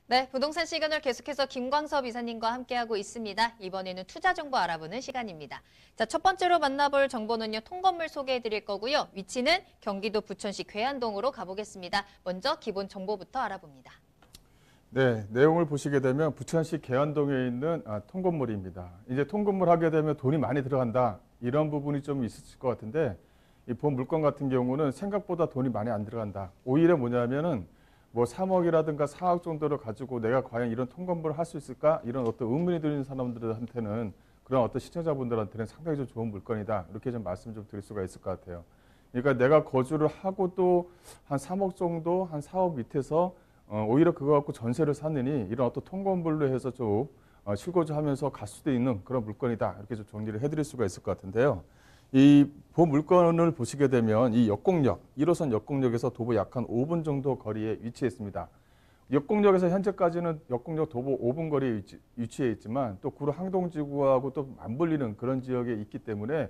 네, 부동산 시그널 계속해서 김광섭 이사님과 함께하고 있습니다. 이번에는 투자 정보 알아보는 시간입니다. 자, 첫 번째로 만나볼 정보는요, 통건물 소개해 드릴 거고요. 위치는 경기도 부천시 괴안동으로 가보겠습니다. 먼저 기본 정보부터 알아봅니다. 네, 내용을 보시게 되면 부천시 계안동에 있는 통건물입니다. 이제 통건물 하게 되면 돈이 많이 들어간다. 이런 부분이 좀 있을 것 같은데 이 본 물건 같은 경우는 생각보다 돈이 많이 안 들어간다. 오히려 뭐냐면은 뭐 3억이라든가 4억 정도를 가지고 내가 과연 이런 통건물을 할 수 있을까? 이런 어떤 의문이 드는 사람들한테는 그런 어떤 시청자분들한테는 상당히 좀 좋은 물건이다. 이렇게 좀 말씀 좀 드릴 수가 있을 것 같아요. 그러니까 내가 거주를 하고 또 한 3억 정도, 한 4억 밑에서 오히려 그거 갖고 전세를 사느니 이런 어떤 통건물로 해서 좀 실거주하면서 갈 수도 있는 그런 물건이다. 이렇게 좀 정리를 해드릴 수가 있을 것 같은데요. 이 본 물건을 보시게 되면 이 역곡역, 1호선 역곡역에서 도보 약 한 5분 정도 거리에 위치해 있습니다. 역곡역에서 현재까지는 역곡역 도보 5분 거리에 위치해 있지만 또 구로 항동지구하고 또 맞물리는 그런 지역에 있기 때문에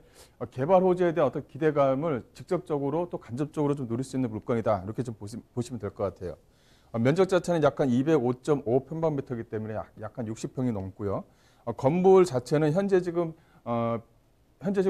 개발 호재에 대한 어떤 기대감을 직접적으로 또 간접적으로 좀 누릴 수 있는 물건이다. 이렇게 좀 보시면 될 것 같아요. 면적 자체는 약간 205.5 평방미터이기 때문에 약간 60평이 넘고요. 건물 자체는 현재 지금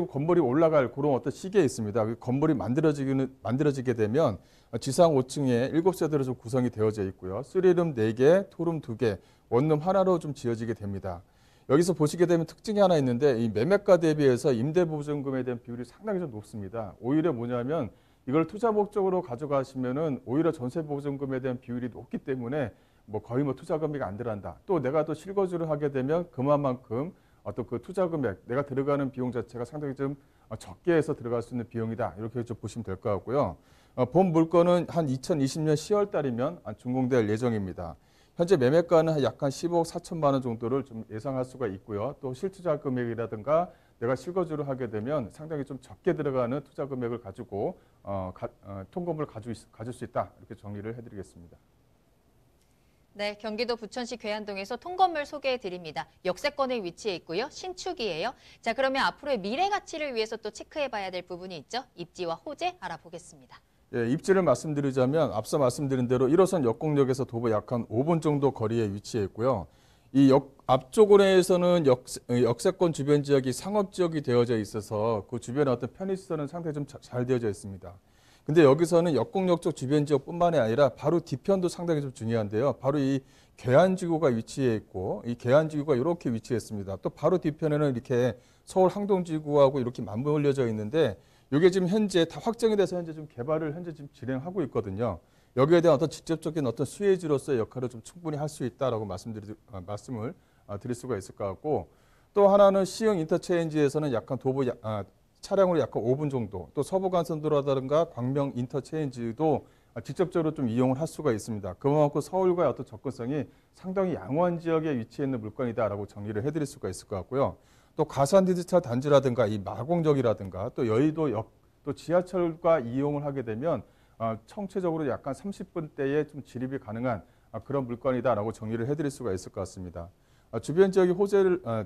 건물이 올라갈 그런 어떤 시기에 있습니다. 그 건물이 만들어지게 되면 지상 5층에 7세대로 좀 구성이 되어져 있고요. 3룸 4개, 투룸 2개, 원룸 하나로 좀 지어지게 됩니다. 여기서 보시게 되면 특징이 하나 있는데 이 매매가 대비해서 임대보증금에 대한 비율이 상당히 좀 높습니다. 오히려 뭐냐면 이걸 투자 목적으로 가져가시면은 오히려 전세보증금에 대한 비율이 높기 때문에 뭐 거의 뭐 투자 금액이 안 들어간다. 또 내가 또 실거주를 하게 되면 그만큼 어떤 그 투자 금액, 내가 들어가는 비용 자체가 상당히 좀 적게 해서 들어갈 수 있는 비용이다. 이렇게 좀 보시면 될 것 같고요. 본 물건은 한 2020년 10월 달이면 준공될 예정입니다. 현재 매매가는 약 한 10억 4천만 원 정도를 좀 예상할 수가 있고요. 또 실투자 금액이라든가 내가 실거주를 하게 되면 상당히 좀 적게 들어가는 투자 금액을 가지고 통건물을 가질 수 있다. 이렇게 정리를 해드리겠습니다. 네, 경기도 부천시 괴안동에서 통건물 소개해 드립니다. 역세권에 위치해 있고요. 신축이에요. 자, 그러면 앞으로의 미래 가치를 위해서 또 체크해 봐야 될 부분이 있죠. 입지와 호재 알아보겠습니다. 예, 입지를 말씀드리자면 앞서 말씀드린 대로 1호선 역곡역에서 도보 약 한 5분 정도 거리에 위치해 있고요. 이 앞쪽으로에서는 역세권 주변 지역이 상업 지역이 되어져 있어서 그 주변에 어떤 편의시설은 상당히 좀 잘 되어져 있습니다. 근데 여기서는 역곡역 쪽 주변 지역뿐만이 아니라 바로 뒤편도 상당히 좀 중요한데요. 바로 이 계안지구가 위치해 있고 이 계안지구가 이렇게 위치했습니다. 또 바로 뒤편에는 이렇게 서울 항동지구하고 이렇게 맞물려져 있는데 이게 지금 현재 다 확정이 돼서 현재 좀 개발을 현재 지금 진행하고 있거든요. 여기에 대한 어떤 직접적인 어떤 수혜지로서의 역할을 좀 충분히 할 수 있다라고 말씀을 드릴 수가 있을 것 같고 또 하나는 시흥 인터체인지에서는 약간 차량으로 약간 5분 정도 또 서부간선도로라든가 광명 인터체인지도 직접적으로 좀 이용을 할 수가 있습니다. 그만큼 서울과의 어떤 접근성이 상당히 양호한 지역에 위치해 있는 물건이다라고 정리를 해드릴 수가 있을 것 같고요. 또 가산 디지털 단지라든가 이 마곡역이라든가 또 여의도역 또 지하철과 이용을 하게 되면 총체적으로 약간 30분대에 좀 진입이 가능한 그런 물건이다라고 정리를 해드릴 수가 있을 것 같습니다. 주변 지역의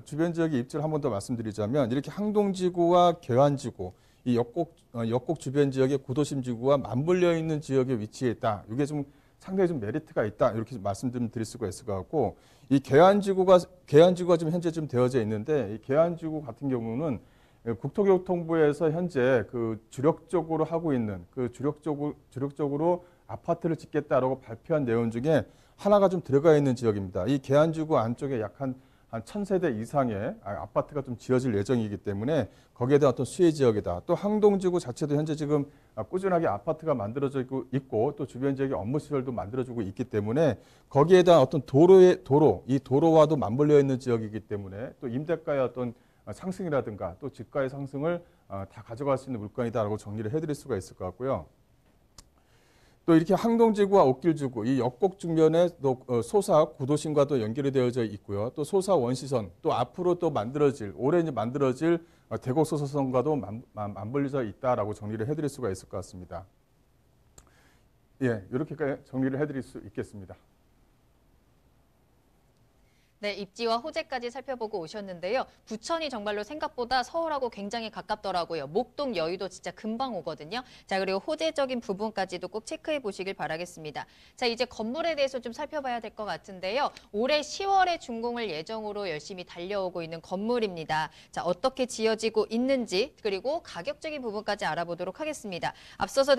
주변 지역의 입지를 한 번 더 말씀드리자면 이렇게 항동지구와 계안지구, 이 역곡 주변 지역의 구도심 지구와 맞물려 있는 지역에 위치해 있다. 이게 좀 상당히 좀 메리트가 있다. 이렇게 말씀 좀 드릴 수가 있을 것 같고 이 계안지구가 지금 현재 좀 되어져 있는데 이 계안지구 같은 경우는 국토교통부에서 현재 그 주력적으로 하고 있는 그 주력적으로 아파트를 짓겠다라고 발표한 내용 중에 하나가 좀 들어가 있는 지역입니다. 이 계안지구 안쪽에 약 한 1000세대 이상의 아파트가 좀 지어질 예정이기 때문에 거기에 대한 어떤 수혜 지역이다. 또 항동지구 자체도 현재 지금 꾸준하게 아파트가 만들어지고 있고 또 주변 지역에 업무 시설도 만들어지고 있기 때문에 거기에 대한 어떤 이 도로와도 맞물려 있는 지역이기 때문에 또 임대가의 어떤 상승이라든가 또 집가의 상승을 다 가져갈 수 있는 물건이다라고 정리를 해드릴 수가 있을 것 같고요. 또 이렇게 항동지구와 옥길지구, 이 역곡 중면에 또 소사 구도심과도 연결이 되어져 있고요. 또 소사 원시선, 또 앞으로 또 올해 이제 만들어질 대곡 소사선과도 맞물려져 있다라고 정리를 해드릴 수가 있을 것 같습니다. 예, 이렇게 정리를 해드릴 수 있겠습니다. 네, 입지와 호재까지 살펴보고 오셨는데요. 부천이 정말로 생각보다 서울하고 굉장히 가깝더라고요. 목동, 여의도 진짜 금방 오거든요. 자, 그리고 호재적인 부분까지도 꼭 체크해 보시길 바라겠습니다. 자, 이제 건물에 대해서 좀 살펴봐야 될 것 같은데요. 올해 10월에 준공을 예정으로 열심히 달려오고 있는 건물입니다. 자, 어떻게 지어지고 있는지 그리고 가격적인 부분까지 알아보도록 하겠습니다. 앞서서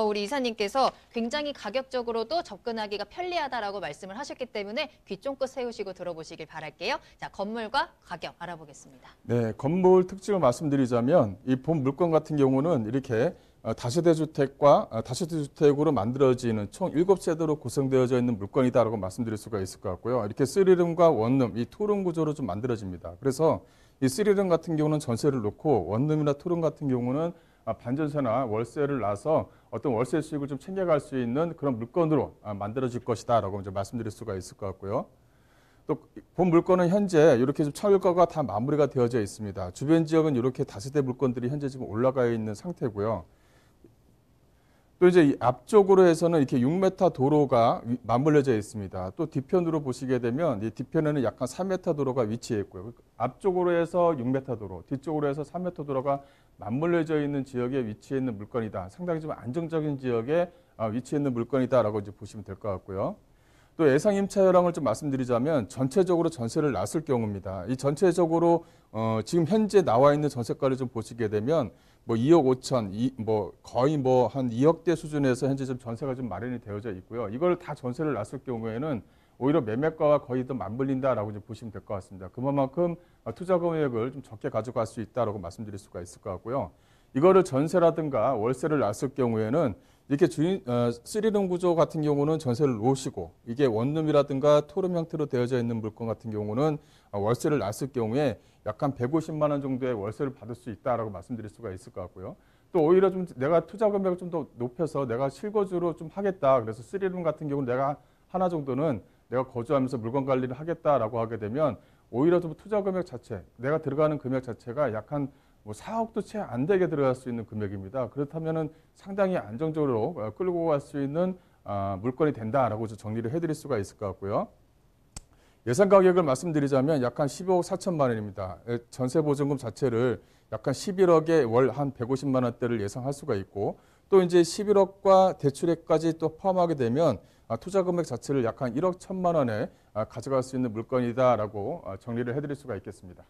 우리 이사님께서 굉장히 가격적으로도 접근하기가 편리하다라고 말씀을 하셨기 때문에 귀 쫑긋 세우시고 들어보시길 바랄게요. 자, 건물과 가격 알아보겠습니다. 네, 건물 특징을 말씀드리자면 이 본 물건 같은 경우는 이렇게 다세대 주택과 다세대 주택으로 만들어지는 총 7세대로 구성되어져 있는 물건이다라고 말씀드릴 수가 있을 것 같고요. 이렇게 3룸과 원룸, 이 투룸 구조로 좀 만들어집니다. 그래서 이 3룸 같은 경우는 전세를 놓고 원룸이나 투룸 같은 경우는 반전세나 월세를 놔서 어떤 월세 수익을 좀 챙겨갈 수 있는 그런 물건으로 만들어질 것이다라고 이제 말씀드릴 수가 있을 것 같고요. 또 본 물건은 현재 이렇게 좀 철거가 다 마무리가 되어져 있습니다. 주변 지역은 이렇게 다세대 물건들이 현재 지금 올라가 있는 상태고요. 또 이제 이 앞쪽으로 해서는 이렇게 6m 도로가 맞물려져 있습니다. 또 뒤편으로 보시게 되면 이 뒤편에는 약간 3m 도로가 위치해 있고요. 앞쪽으로 해서 6m 도로, 뒤쪽으로 해서 3m 도로가 맞물려져 있는 지역에 위치해 있는 물건이다. 상당히 좀 안정적인 지역에 위치해 있는 물건이다라고 이제 보시면 될 것 같고요. 또 예상 임차 현황을 좀 말씀드리자면 전체적으로 전세를 놨을 경우입니다. 이 전체적으로 지금 현재 나와 있는 전세가를 좀 보시게 되면 뭐 2억 5천, 거의 한 2억대 수준에서 현재 좀 전세가 좀 마련이 되어져 있고요. 이걸 다 전세를 놨을 경우에는 오히려 매매가와 거의 더 맞물린다라고 이제 보시면 될 것 같습니다. 그만큼 투자 금액을 좀 적게 가져갈 수 있다라고 말씀드릴 수가 있을 것 같고요. 이거를 전세라든가 월세를 놨을 경우에는 이렇게 3룸 구조 같은 경우는 전세를 놓으시고 이게 원룸이라든가 투룸 형태로 되어져 있는 물건 같은 경우는 월세를 놨을 경우에 약간 150만 원 정도의 월세를 받을 수 있다라고 말씀드릴 수가 있을 것 같고요. 또 오히려 좀 내가 투자 금액을 좀 더 높여서 내가 실거주로 좀 하겠다. 그래서 3룸 같은 경우는 내가 하나 정도는 내가 거주하면서 물건 관리를 하겠다라고 하게 되면 오히려 좀 투자 금액 자체, 내가 들어가는 금액 자체가 약간 4억도 채 안 되게 들어갈 수 있는 금액입니다. 그렇다면은 상당히 안정적으로 끌고 갈 수 있는 물건이 된다라고 정리를 해드릴 수가 있을 것 같고요. 예상 가격을 말씀드리자면 약간 12억 4천만 원입니다. 전세 보증금 자체를 약간 11억에 월 한 150만 원대를 예상할 수가 있고 또 이제 11억과 대출액까지 또 포함하게 되면 투자 금액 자체를 약간 1억 1천만 원에 가져갈 수 있는 물건이다라고 정리를 해드릴 수가 있겠습니다.